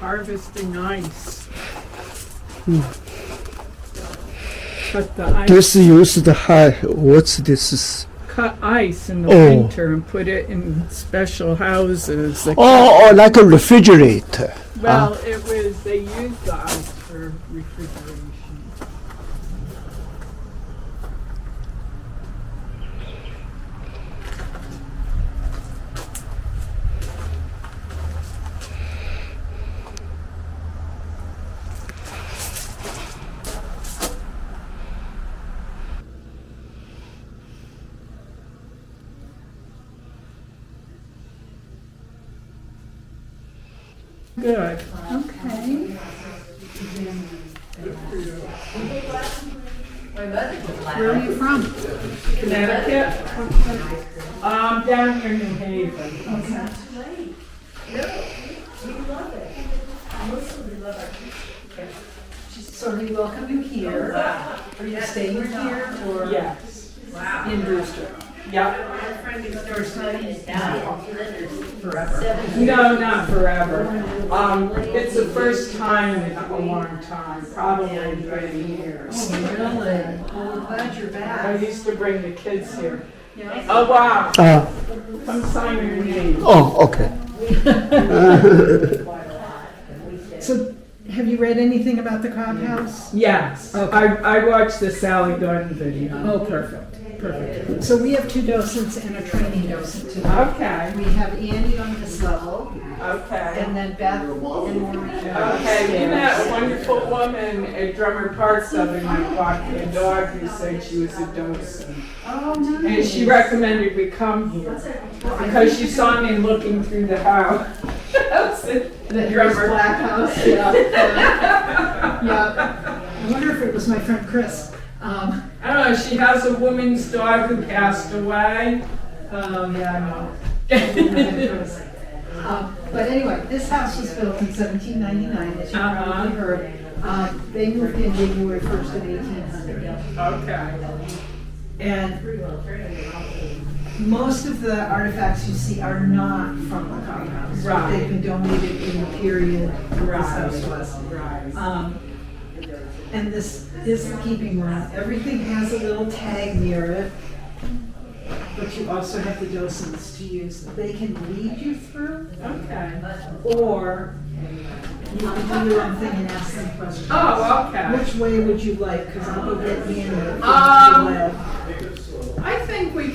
harvesting ice. Cut the ice, This used the high. What's this? cut ice in the Oh. winter and put it in special houses. They Oh, like a refrigerator. Well, it was, they used the ice for refrigeration. Good. Okay. Where are you from? Connecticut? Down near New Haven. Okay. So we welcome you here. Are you staying here or Yes. in Brewster? Yep. Forever. No, not forever. It's the first time in a long time, probably 30 years. Really? Well, we're glad you're I back. used to bring the kids here. Yeah. Oh, wow. Ah. Come sign your name. Oh, okay. So, have you read anything about the Cobb House? Yes. Okay. I watched the Sally Gordon video. Oh, perfect. Perfect. So we have two docents and a training docent today. Okay. We have Andy on this level, Okay. and then Beth and Maureen. Okay, we met a wonderful woman at Drummer Park the other night walking a dog who said she was a docent. Oh, And nice. she recommended we come here because she saw me looking through the house. The Harris Black House, yeah. Yeah. I wonder if it was my friend Chris. I don't know, she has a woman's dog who passed away. Yeah, I know. But anyway, this house was built in 1799, as you probably heard. They moved in January 1st of 1800. Okay. And most of the artifacts you see are not from the Cobb House. Right. They've been donated in the period this Right. house was. Right. And this is the keeping room. Everything has a little tag near it. But you also have the docents to use. They can lead you through, Okay. or you can do your own thing and ask them questions. Oh, okay. Which way would you like? Because I'll be getting in the I think we're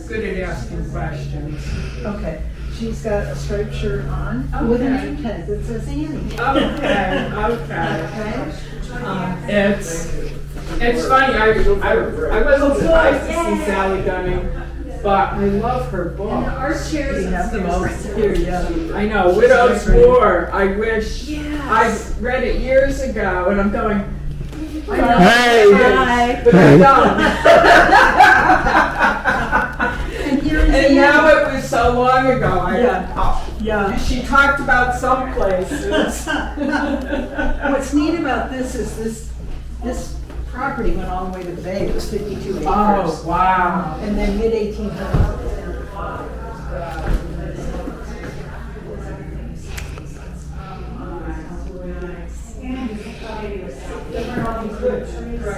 good at asking questions. Okay. She's got a striped shirt on with a name tag that says Annie. Okay, okay. Okay? It's funny, I wasn't surprised to see Sally Gunning, but I love her book. We have them all here, yeah. I know, Widow's War, I wish, I read it years ago, and I'm going, Hey. but I don't. And now it was so long ago, Yeah. she talked about some places. What's neat about this is this property went all the way to the bay. It was 52 acres. Oh, wow. And then mid-1800s.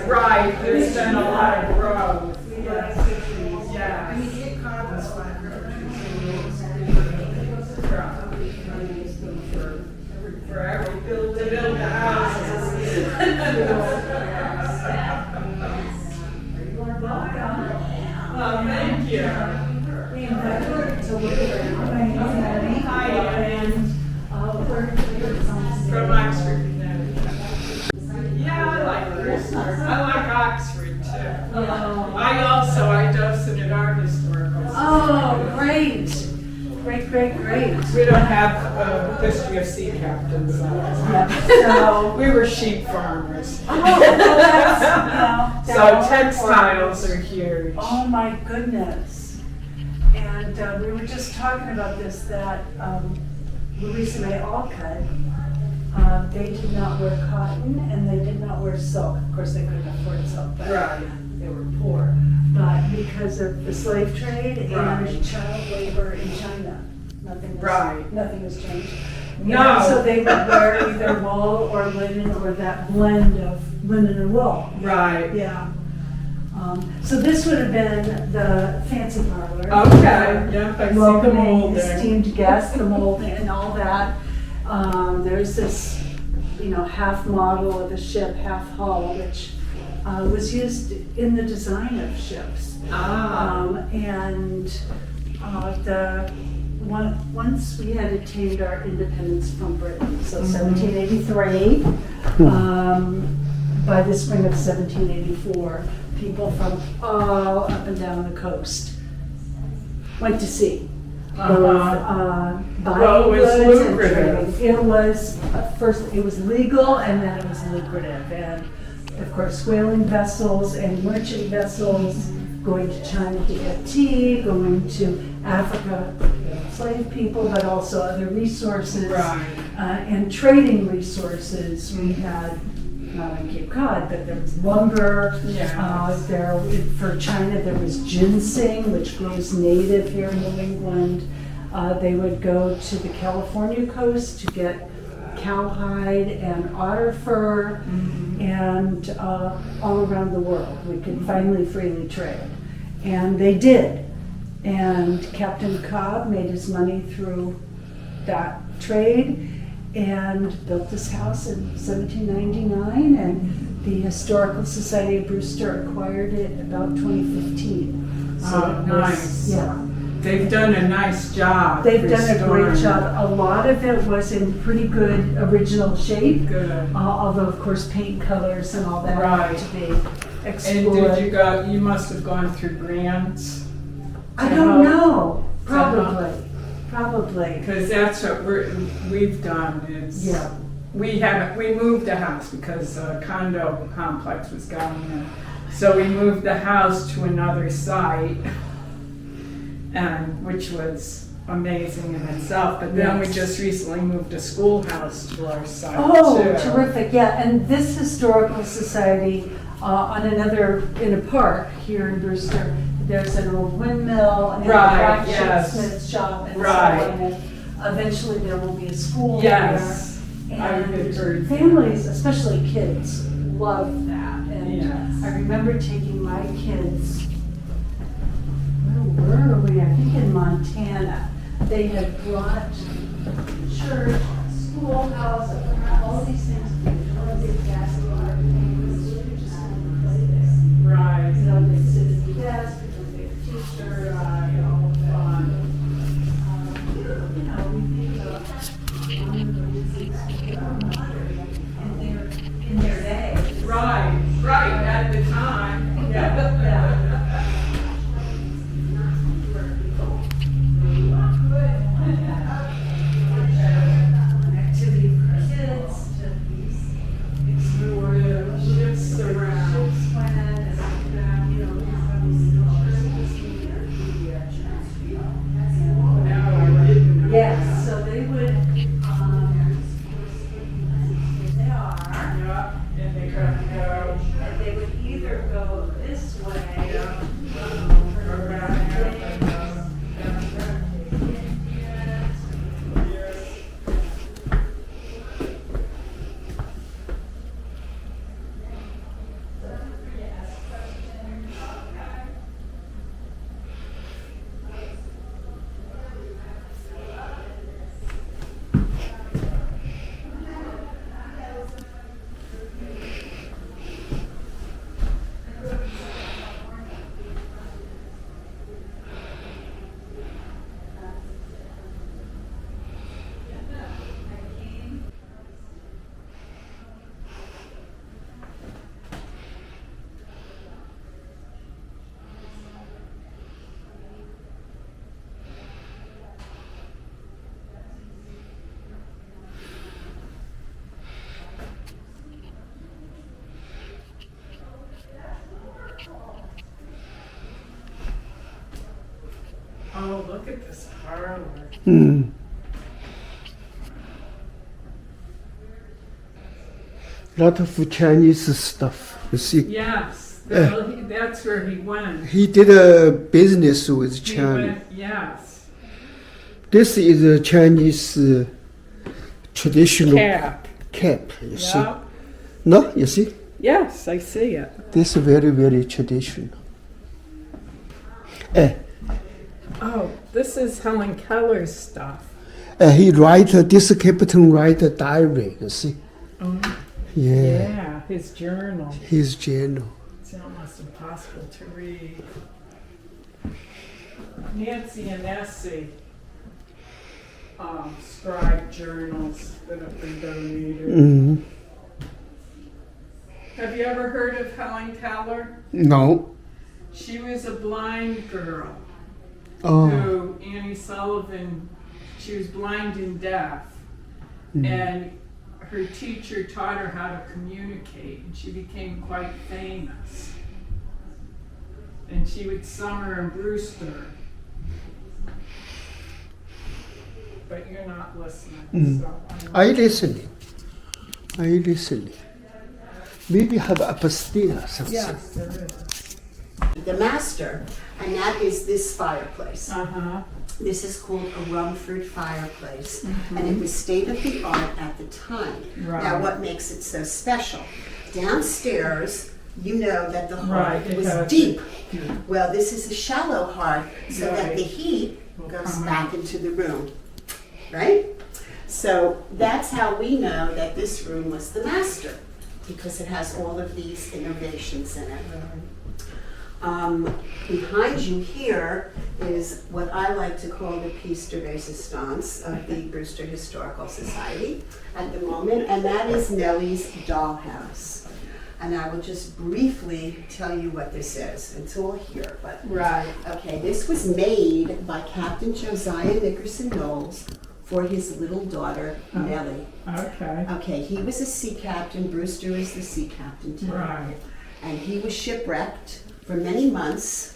Right, there's been a lot of growth. I mean, it Cobb was flat Forever, to build the houses. Oh, thank you. Hi, and from Oxford, Connecticut. Yeah, I like Brewster. I like Oxford too. I docent at art historical. Oh, great. Great. We don't have a history of sea captains. So, We were sheep farmers. that's, So textiles are huge. Oh my goodness. And we were just talking about this, that Louisa May Alcott, they did not wear cotton and they did not wear silk. Of course, they couldn't afford silk, but Right. they were poor. But because of the slave trade Right. and child labor in China, nothing Right. has changed. No. So they would wear either wool or linen or that blend of linen and wool. Right. Yeah. So this would have been the fancy parlor. Okay, yep, I see the Welcoming molding. esteemed guests, the molding and all that. There's this, half model of a ship, half hull, which was used in the design of ships. Once we had attained our independence from Britain, so 1783, by the spring of 1784, people from all up and down the coast went to sea. Both buying Well, it was goods and lucrative. trading. It was first it was legal and then it was lucrative, and of course whaling vessels and merchant vessels going to China to get tea, going to Africa, slave people, but also other resources, Right. and trading resources. We had, not on Cape Cod, but there was lumber. Yeah. For China, there was ginseng, which grows native here in New England. They would go to the California coast to get cowhide and otter fur, and all around the world. We could finally freely trade. And they did. And Captain Cobb made his money through that trade and built this house in 1799, and the Historical Society of Brewster acquired it about 2015. Oh, it was- nice. Yeah. They've done a nice job. They've done a restoring great job. A lot of it was in pretty good original shape, Good. although of course paint colors and all that Right. had to be And explored. did you must have gone through grants? I don't know. Uh-huh. Probably. Because that's what we've done is, Yeah. we moved the house because a condo complex was going in. So we moved the house to another site, and which was amazing in itself. But then we Yes. just recently moved a schoolhouse to our site Oh, too. terrific, yeah, and this historical society, in a park here in Brewster, there's an old windmill and a Right, yes. blacksmith shop and so Right. on. And eventually there will be a school Yes, there. I had heard And that. families, especially kids, love that. And Yes. I remember taking my kids, where were we? I think in Montana. They had brought church, schoolhouse, all these things, one big basketball, everything was really just kind of play there. Right. They'd sit at the desk, they'd take a teacher, all fun. We think of one of the reasons that are modern in their day. Right, at the time. Yeah. An activity for kids to explore the Shifts around. ships when, and, we have these No, I didn't know. yes, so they would, they are, Yeah, and they could go and they would either go this way, around here and Oh, look at this parlor. Mm. Lot of Chinese stuff. You see, Yes, that's where he went. he did a business with He China. went, yes. This is a Chinese traditional cap. cap. You see? Yeah. No, you see? Yes, I see it. This is very, very traditional. Oh, this is Helen Keller's stuff. He write this captain write a diary. You see? Oh, Yeah, yeah, his journal. his journal. It's almost impossible to read. Nancy and Essie scribe journals that have been donated. Mm. Have you ever heard of Helen Keller? No. She was a blind girl Oh. who Annie Sullivan, she was blind and deaf. And her teacher taught her how to communicate, and she became quite famous. And she would summer in Brewster. But you're not listening, so I listening. Maybe have upstairs something. yes, there is. The master, and that is this fireplace. Uh-huh. This is called a Rumford fireplace, and it was state of the art at the time. Right. Now, what makes it so special? Downstairs, you know that the Right, hearth it was has deep. deep. Well, this is a shallow hearth, so that Right. the heat Will goes come back out. into the room, right? So that's how we know that this room was the master, because it has all of these innovations in it. Behind you here is what I like to call the piece de resistance of the Brewster Historical Society at the moment, and that is Nellie's dollhouse. And I will just briefly tell you what this is. It's all here, but Right. okay, this was made by Captain Josiah Nickerson Knowles for his little daughter, Nellie. Okay. Okay, he was a sea captain, Brewster is the sea captain too. Right. And he was shipwrecked for many months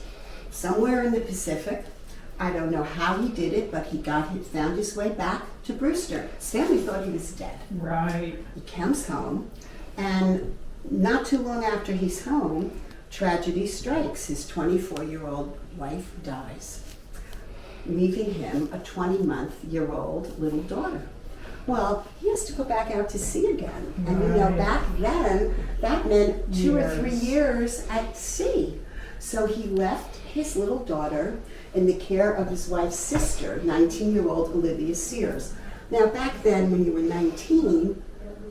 somewhere in the Pacific. I don't know how he did it, but he found his way back to Brewster. His family thought he was dead. Right. He comes home, and not too long after he's home, tragedy strikes. His 24-year-old wife dies, leaving him a 20-month-year-old little daughter. Well, he has to go back out to sea again. And you know, Right. back then, that meant 2 or 3 Years. years at sea. So he left his little daughter in the care of his wife's sister, 19-year-old Olivia Sears. Now, back then, when you were 19,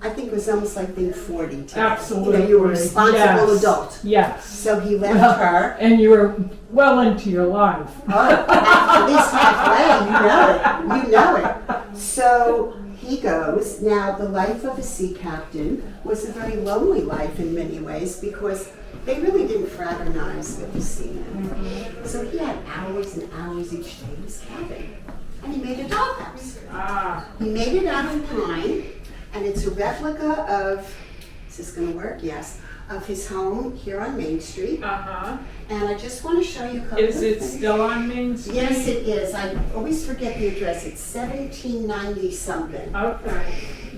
I think it was almost like being 40. today. Absolutely. You know, you were a responsible Yes. adult. Yes. So he left her. And you were well into your life. At least halfway, you know it. So he goes. Now, the life of a sea captain was a very lonely life in many ways because they really didn't fraternize with the seamen. So he had hours and hours each day in his cabin. And he made a dollhouse. Ah. He made it out of pine, and it's a replica of, is this going to work? Yes. Of his home here on Main Street. Uh-huh. And I just want to show you a couple Is of it things. still on Main Street? Yes, it is. I always forget the address. It's 1790 something. Okay.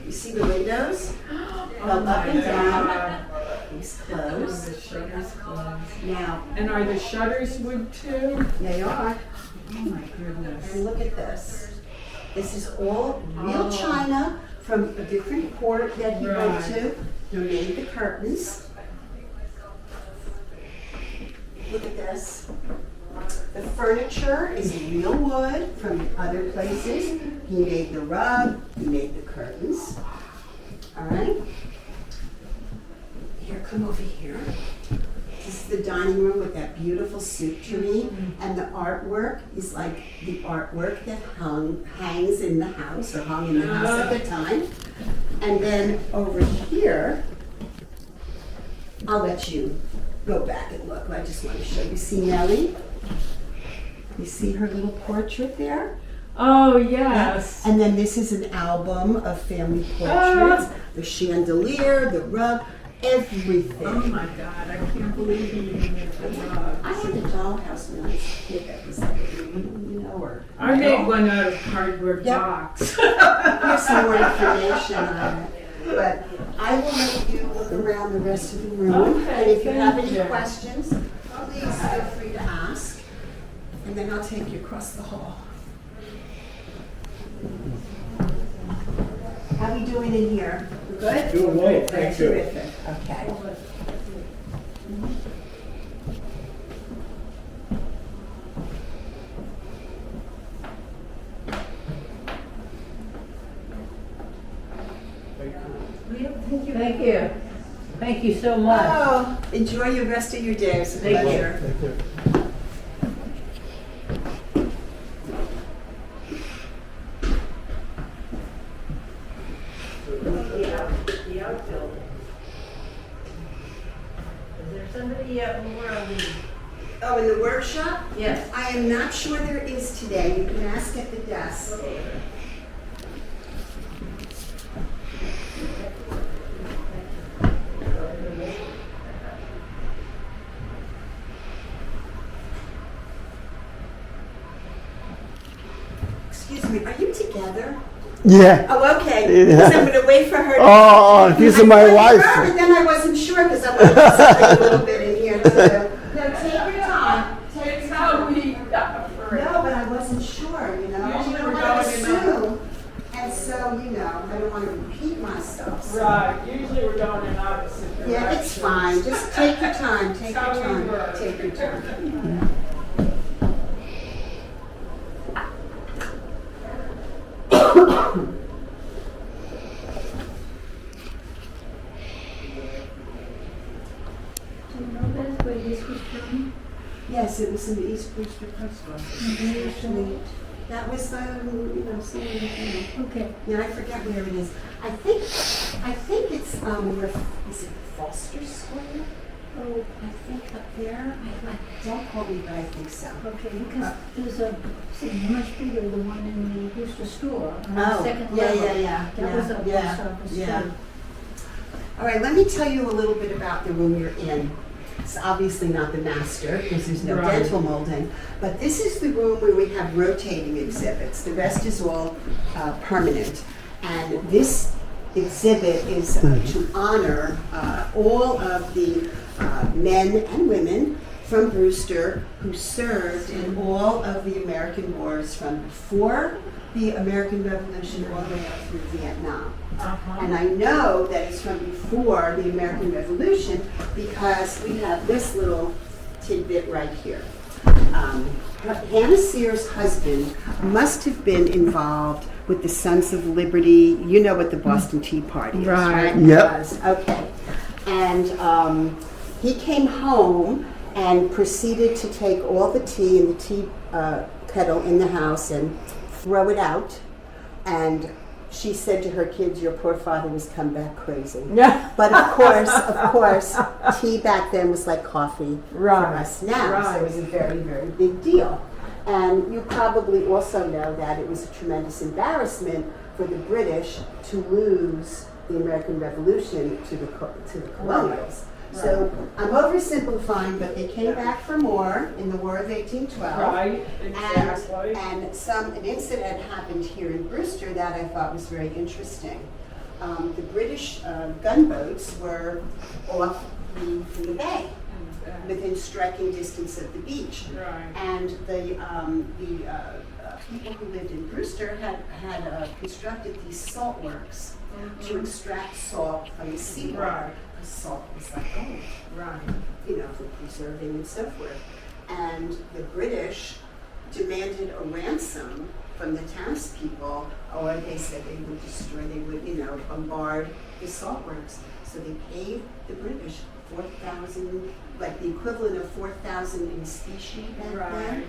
You see the windows? Oh Go up my and down. God. These Oh, closed. the shutters closed. Now, And are the shutters wood too? they are. Oh my goodness. And look at this. This is all real Oh. china from a different port that he went Right. to. They made the curtains. Look at this. The furniture is real wood from other places. He made the rug, he made the curtains. All right. Here, come over here. This is the dining room with that beautiful soup tureen, and the artwork is like the artwork that hangs in the house or hung in the house at the time. And then over here, I'll let you go back and look. I just want to show you. See Nellie? You see her little portrait there? Oh, yes. And then this is an album of family portraits. The chandelier, the rug, everything. Oh my God, I can't believe you even made the rug. I had a dollhouse when I was a kid that was like, you know, or I made one out of cardboard Yep. box. here's some more information on it. But I will let you look around the rest of the room. Okay, And if you have thank any you. questions, please feel free to ask. And then I'll take you across the hall. How we doing in here? Good? Doing well, thank you. Terrific. Okay. Thank you. Thank you so much. Oh, enjoy the rest of your day. It was a Thank you. pleasure. Thank you. The outfield. Is there somebody, where are we? Oh, in the workshop? Yes. I am not sure there is today. You can ask at the desk. Excuse me, are you together? Yeah. Oh, okay. Because I'm going to wait for her. Oh, this is my I wife. heard, but then I wasn't sure because I wanted to say a little bit in here too. No, take your time. It's how we got for it. No, but I wasn't sure, you know. Usually I don't we're want to going in assume. And so, you know, I don't want to repeat myself. So. Right, usually we're going in opposite directions. Yeah, it's fine. Just take your time. Take your That's how we time. work. Take your time. Do you know that's where this was from? Yes, it was in the East Brewster Post Office. Actually, that was, somewhere, Okay. yeah, I forget where it is. I think it's, is it Foster Square? Oh, I think up there. Don't quote me, but I think so. okay, because there's a, see, much bigger, the one in the Brewster store on the Oh, second yeah, level. yeah, yeah. That was a post office Yeah. too. All right, let me tell you a little bit about the room you're in. It's obviously not the master because there's no Right. dental molding, but this is the room where we have rotating exhibits. The rest is all permanent. And this exhibit is to honor all of the men and women from Brewster who served in all of the American wars from before the American Revolution all the way up through Vietnam. And I know that it's from before the American Revolution because we have this little tidbit right here. Hannah Sear's husband must have been involved with the Sons of Liberty. You know what the Boston Tea Party is, right? Yep. Okay. And he came home and proceeded to take all the tea in the tea kettle in the house and throw it out. And she said to her kids, "Your poor father was come back crazy." Yeah. But of course, tea back then was like coffee for us now. So it was a very, very big deal. And you probably also know that it was a tremendous embarrassment for the British to lose the American Revolution to the colonials. So I'm oversimplifying, but they came back for more in the War of 1812. Right, exactly. And an incident happened here in Brewster that I thought was very interesting. The British gunboats were off the bay, within striking distance of the beach. Right. And the people who lived in Brewster had constructed these salt works to extract salt from the seawater. Right. Because salt was like gold, Right. for preserving and so forth. And the British demanded a ransom from the townspeople, or they said they would destroy, they would, bombard the salt works. So they paid the British 4,000, like the equivalent of 4,000 in specie back then, Right.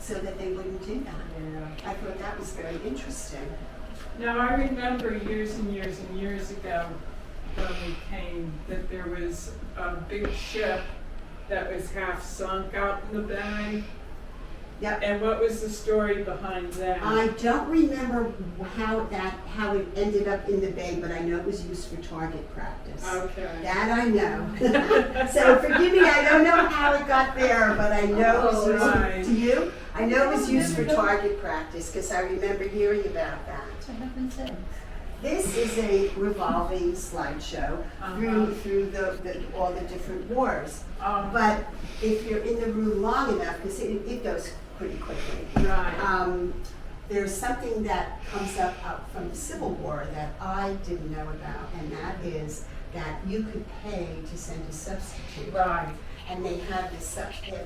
so that they wouldn't do that. Yeah. I thought that was very interesting. Now, I remember years and years and years ago when we came that there was a big ship that was half sunk out in the bay. Yep. And what was the story behind that? I don't remember how it ended up in the bay, but I know it was used for target practice. Okay. That I know. So forgive me, I don't know how it got there, but I know it was used Right. to you. I know it was used for target practice because I remember hearing about that. What happened then? This is a revolving slideshow through all the different wars. But if you're in the room long enough, because it goes pretty quickly. Right. there's something that comes up from the Civil War that I didn't know about, and that is that you could pay to send a substitute. Right. And they have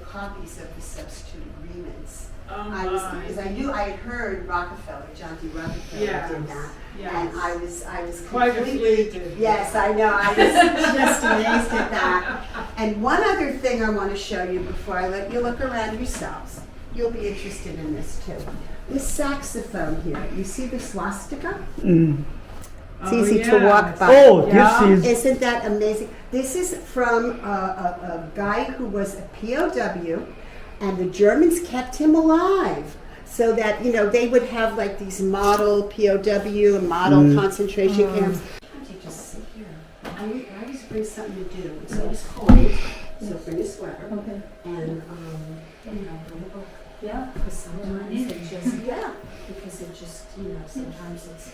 copies of the substitute agreements. Oh, Because I knew, I had heard Rockefeller, John D. Rockefeller Yes, did that. yes. And I was Quite a completely, few did. yes, I know, I was just amazed at that. And one other thing I want to show you before I let you look around yourselves. You'll be interested in this too. This saxophone here, you see the swastika? It's easy to walk by. Oh, Yeah. this is Isn't that amazing? This is from a guy who was a POW, and the Germans kept him alive. So that, you know, they would have like these model POW and model concentration camps. Why don't you just sit here? I always bring something to do. It's always cold, so bring a sweater. Okay. And, you know, bring a book. Yeah. Because sometimes it just, because it just, you know, sometimes it's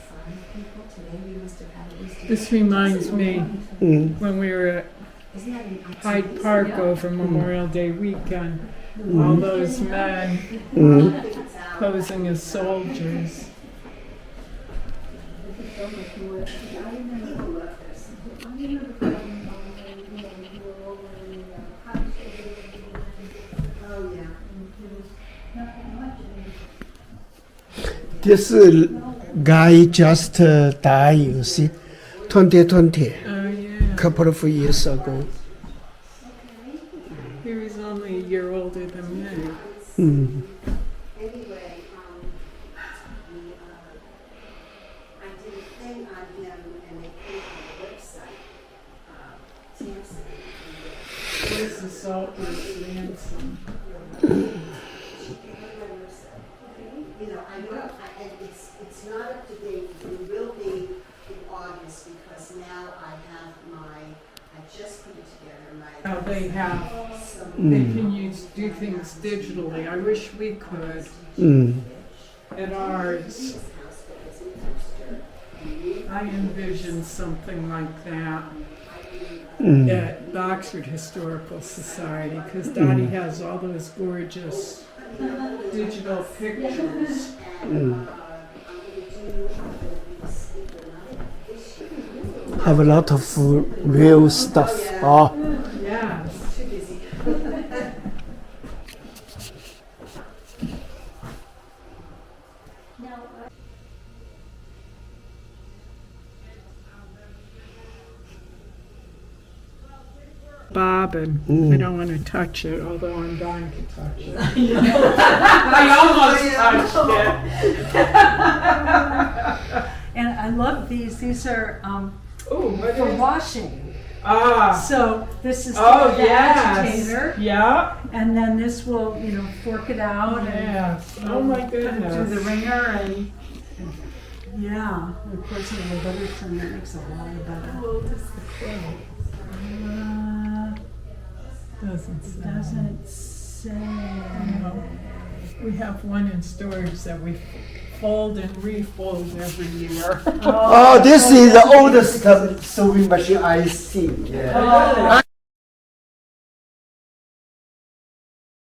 fun people. Today we must have had at least. This reminds me when we were at Isn't that an Hyde Park over Memorial Day weekend. All those men posing as soldiers. Oh, yeah. this guy just died, you see, 2020, Oh yeah. couple of years ago. He was only a year older than me. Anyway, I did a thing on him and they put it on the website. Samson. This assault was ransom. You know, I will, and it's not up to date, it will be in August because now I just put it together, How they have, some they can do things digitally. I wish we could. At ours, I envision something like that at the Oxford Historical Society, because Dottie has all those gorgeous digital pictures. Have a lot of real stuff. Yes. Bobbin. I don't want to touch it, although I'm dying to touch it. I almost touched it. And I love these. These are Ooh, what for is? washing. Ah. So this is Oh the yes. agitator, Yeah. and then this will, you know, fork it out and Yes. Oh my put it through the goodness. ringer, and yeah, of course, you know, the butter trim that makes a lot of butter. Doesn't say. Doesn't say. No. We have one in storage that we fold and refold every year. Oh, this is the oldest sewing machine I see. Yeah.